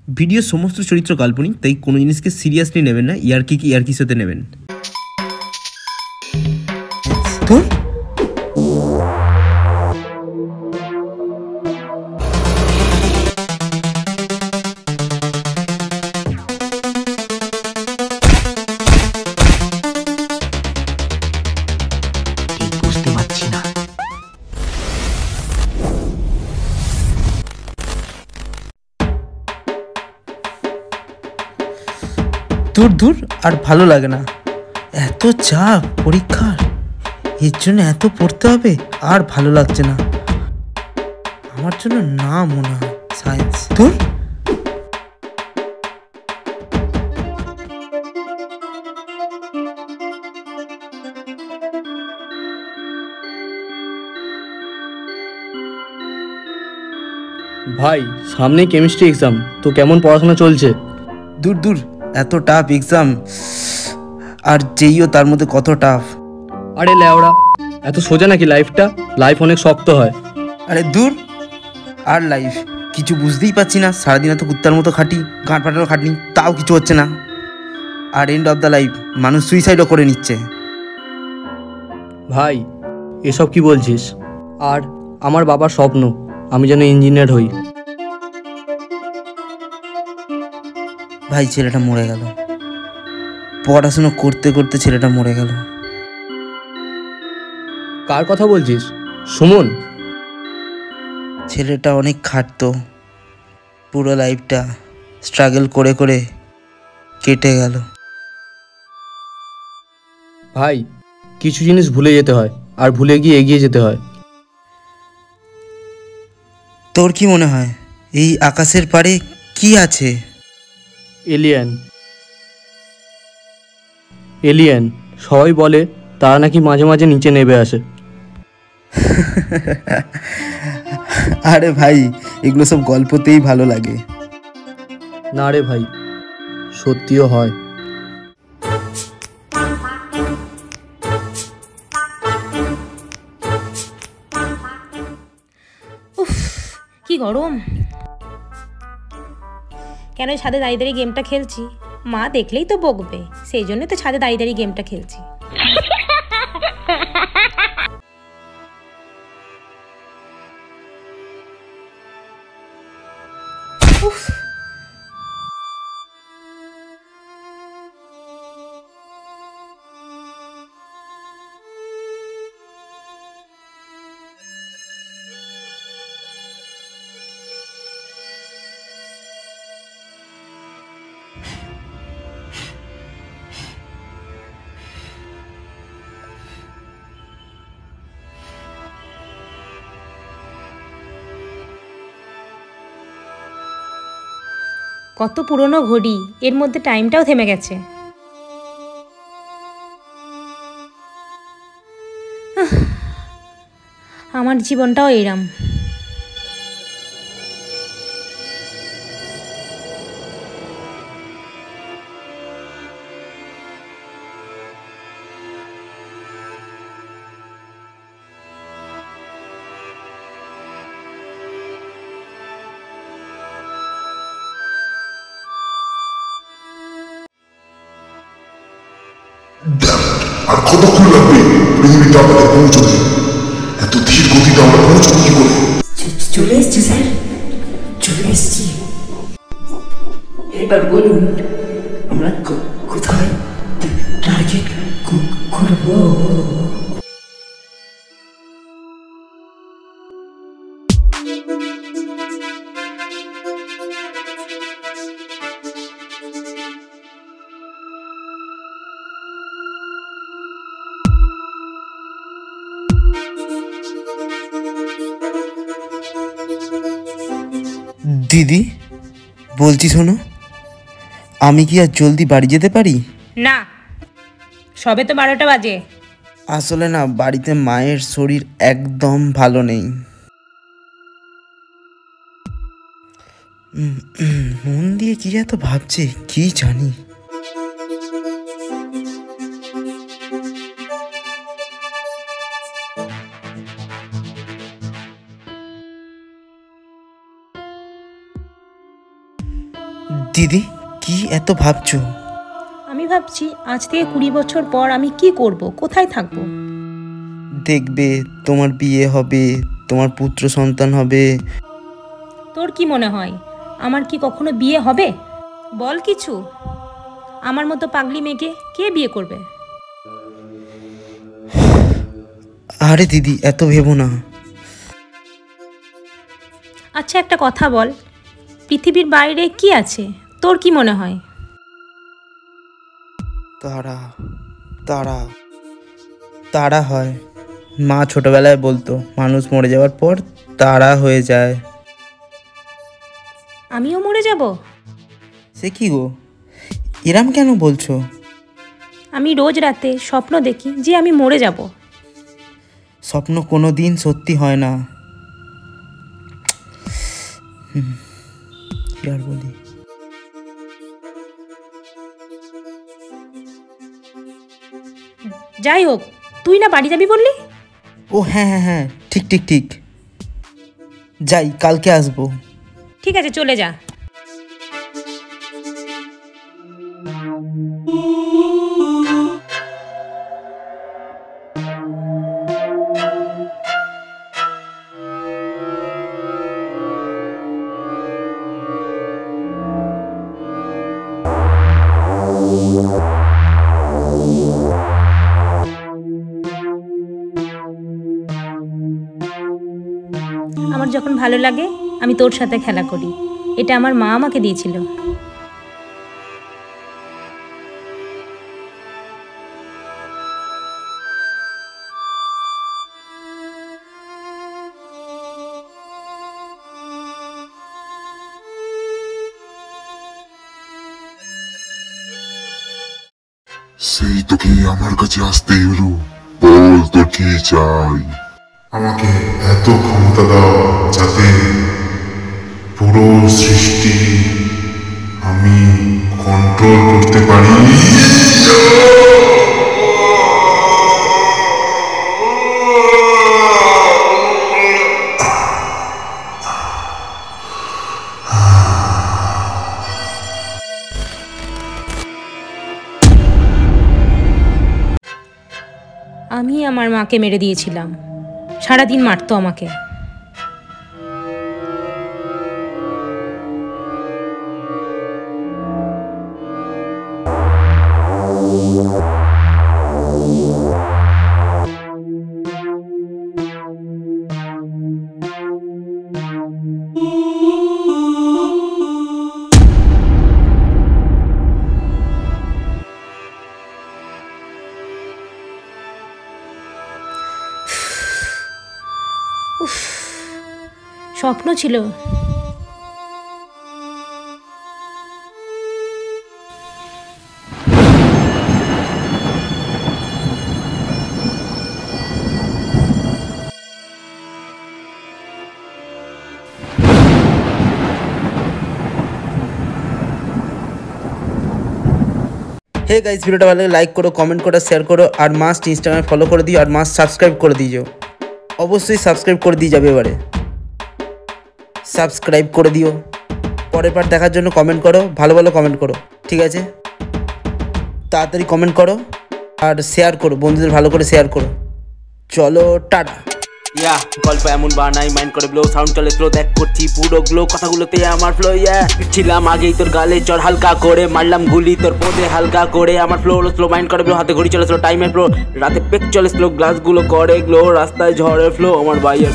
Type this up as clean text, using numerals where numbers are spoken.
Video সমস্ত চরিত্র কাল্পনিক, তাই কোনো জিনিসকে সিরিয়াসলি নেবেন না, ইয়ার্কিসতে নেবেন। বুঝতে পারছি না। দূর আর ভালো লাগে না, এত চাপ পরীক্ষার, এর জন্য এত পড়তে হবে, আর ভালো লাগছে না। আমার জন্য না মনে হয় সায়েন্স। দূর। ভাই সামনে কেমিস্ট্রি এক্সাম, তো কেমন পড়াশোনা চলছে? দূর এত টাফ এক্সাম, আর যেইও তার মধ্যে কত টাফ। আরে ল্যাওড়া, এত সোজা নাকি লাইফটা? লাইফ অনেক শক্ত হয়। আরে দূর, আর লাইফ কিছু বুঝতেই পারছি না। সারাদিন এত কুত্তার মতো খাটি, গাঁট ফাটানো খাটনি, তাও কিছু হচ্ছে না। আর এন্ড অফ দ্য লাইফ মানুষ সুইসাইডও করে নিচ্ছে। ভাই এসব কি বলছিস? আর আমার বাবার স্বপ্ন আমি যেন ইঞ্জিনিয়ার হই। ভাই ছেলেটা মরে গেল, পড়াশুনো করতে করতে ছেলেটা মরে গেল। কার কথা বলছিস? সুমন? ছেলেটা অনেক খাটতো, পুরো লাইফটা স্ট্রাগল করে করে কেটে গেল। ভাই কিছু জিনিস ভুলে যেতে হয়, আর ভুলে গিয়ে এগিয়ে যেতে হয়। তোর কি মনে হয় এই আকাশের পারে কি আছে? এলিয়েন। এলিয়েন সবাই বলে, তারা নাকি মাঝে মাঝে নিচে নেমে আসে। আরে ভাই, এগুলো সব গল্পতেই ভালো লাগে। না রে ভাই, সত্যিও হয়। উফ কি গরম! কেন ছাদে দাঁড়িয়ে দাঁড়িয়ে গেমটা খেলছি? মা দেখলেই তো বকবে, সেই জন্য তো ছাদে দাঁড়িয়ে দাঁড়িয়ে গেমটা খেলছি। উফ কত পুরনো ঘড়ি, এর মধ্যে টাইমটাও থেমে গেছে। আমার জীবনটাও এরম। আর কতক্ষণ লাগবে পৃথিবীতে আমাদের পৌঁছতে? এত ধীর গতিতে আমরা পৌঁছবো কি করে? চলে এসছি স্যার, চলে এসছি। এবার বলুন আমরা কোথায় টার্গেট করবো? দিদি বলছি, শোনো, আমি কি আর জলদি বাড়ি যেতে পারি? না, সবে তো 12টা বাজে। আসলে না, বাড়িতে মায়ের শরীর একদম ভালো নেই। মন দিয়ে কি এত ভাবছে কি জানি। দিদি কি এত ভাবছো? আমি ভাবছি আজ থেকে 20 বছর পর আমি কি করব, কোথায় থাকবো। দেখবে তোমার বিয়ে হবে, তোমার পুত্র সন্তান হবে। তোর কি মনে হয় আমার কি কখনো বিয়ে হবে? বল কিছু। আমার মতো পাগলি মেয়েকে কে বিয়ে করবে? আরে দিদি এত ভেবো না। আচ্ছা একটা কথা বল, পৃথিবীর বাইরে কি আছে তোর কি মনে হয়? তারা তারা তারা হয়। মা ছোটবেলায় বলতো মানুষ মরে যাওয়ার পর তারা হয়ে যায়। আমিও মরে যাব? সে কি গো, এরম কেন বলছো? আমি রোজ রাতে স্বপ্ন দেখি যে আমি মরে যাব। স্বপ্ন কোনো দিন সত্যি হয় না। কি আর বলি। যাই হোক, তুই না বাড়ি যাবি বললি? ও হ্যাঁ হ্যাঁ হ্যাঁ, ঠিক ঠিক ঠিক, যাই, কালকে আসবো। ঠিক আছে চলে যা। আমার যখন ভালো লাগে আমি তোর সাথে খেলা করি, এটা আমার মা আমাকে দিয়েছিল। সেই তোকে আমার কাছে আসতেই হলো। বল তোর কি চাই? আমাকে এত ক্ষমতা দাও যাতে পুরো সৃষ্টি আমি কন্ট্রোল করতে পারি। আমি আমার মাকে মেরে দিয়েছিলাম, সারাদিন মারতো আমাকে। স্বপ্ন ছিল। হে গাইস, ভিডিওটা ভালো লাগলে লাইক করো, কমেন্ট করো, শেয়ার করো, আর মাস্ট ইনস্টাগ্রামে ফলো করে দিও, আর মাস্ট সাবস্ক্রাইব করে দিও। অবশ্যই সাবস্ক্রাইব করে দিয়ে যাবে। এবারে সাবস্ক্রাইব করে দিও। পরের পার্ট দেখার জন্য কমেন্ট করো, ভালো ভালো কমেন্ট করো, ঠিক আছে? তাড়াতাড়ি কমেন্ট করো আর শেয়ার করো, বন্ধুদের ভালো করে শেয়ার করো। চলো টাটা। ইয়া গল্প এমন বানাই মাইন্ড করে ব্লো, সাউন্ড চলে স্লো, দেখ করছি পুরো গ্লো, কথাগুলোতে আমার ফ্লো। ইয়া ছিলাম আগেই তোর গালে চড় হালকা করে, মারলাম গুলি তোর পদে হালকা করে। আমার ফ্লো হলো স্লো, মাইন্ড করে ব্লো, হাতে ঘড়ি চলে স্লো, টাইমের ফ্লো, রাতে পেক চলে স্লো, গ্লাসগুলো করে গ্লো, রাস্তায় ঝড়ের ফ্লো। আমার বাইয়ের